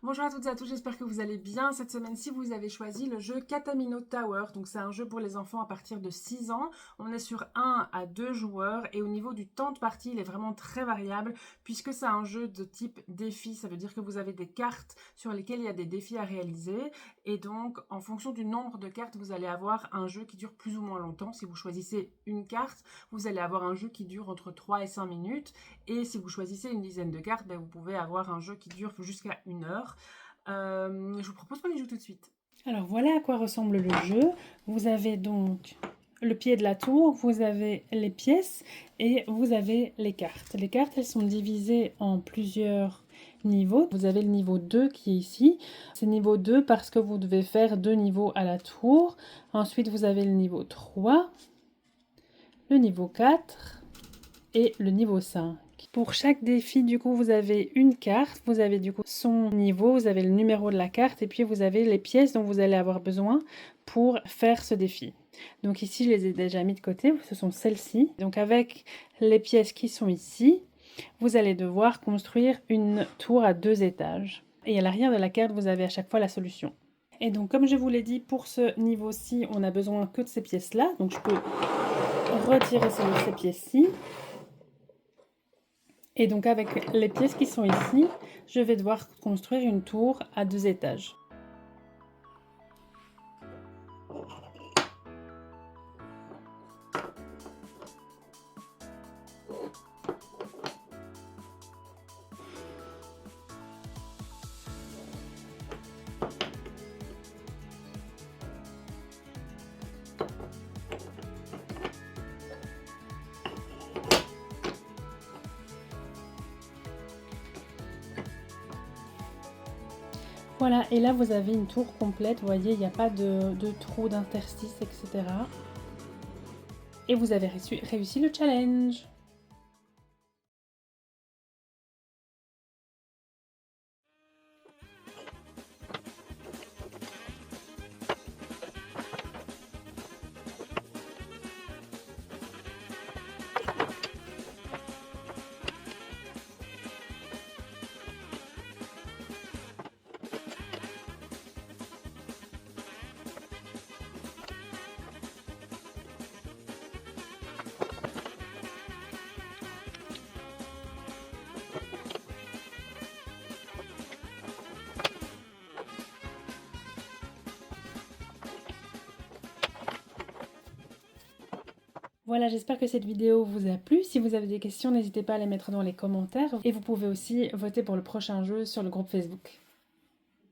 Bonjour à toutes et à tous, j'espère que vous allez bien. Cette semaine-ci, vous avez choisi le jeu Katamino Tower. Donc c'est un jeu pour les enfants à partir de 6 ans. On est sur 1 à 2 joueurs et au niveau du temps de partie, il est vraiment très variable puisque c'est un jeu de type défi. Ça veut dire que vous avez des cartes sur lesquelles il y a des défis à réaliser et donc en fonction du nombre de cartes, vous allez avoir un jeu qui dure plus ou moins longtemps. Si vous choisissez une carte, vous allez avoir un jeu qui dure entre 3 et 5 minutes et si vous choisissez une dizaine de cartes, vous pouvez avoir un jeu qui dure jusqu'à 1 heure. Je vous propose qu'on y joue tout de suite. Alors voilà à quoi ressemble le jeu. Vous avez donc le pied de la tour, vous avez les pièces et vous avez les cartes. Les cartes, elles sont divisées en plusieurs niveaux. Vous avez le niveau 2 qui est ici. C'est niveau 2 parce que vous devez faire 2 niveaux à la tour. Ensuite, vous avez le niveau 3, le niveau 4 et le niveau 5. Pour chaque défi, du coup, vous avez une carte, vous avez du coup son niveau, vous avez le numéro de la carte et puis vous avez les pièces dont vous allez avoir besoin pour faire ce défi. Donc ici, je les ai déjà mis de côté, ce sont celles-ci. Donc avec les pièces qui sont ici, vous allez devoir construire une tour à 2 étages. Et à l'arrière de la carte, vous avez à chaque fois la solution. Et donc, comme je vous l'ai dit, pour ce niveau-ci, on n'a besoin que de ces pièces-là. Donc je peux retirer ces pièces-ci. Et donc avec les pièces qui sont ici, je vais devoir construire une tour à 2 étages. Voilà, et là vous avez une tour complète, vous voyez, il n'y a pas de trou, d'interstice, etc. Et vous avez réussi le challenge. Voilà, j'espère que cette vidéo vous a plu. Si vous avez des questions, n'hésitez pas à les mettre dans les commentaires. Et vous pouvez aussi voter pour le prochain jeu sur le groupe Facebook.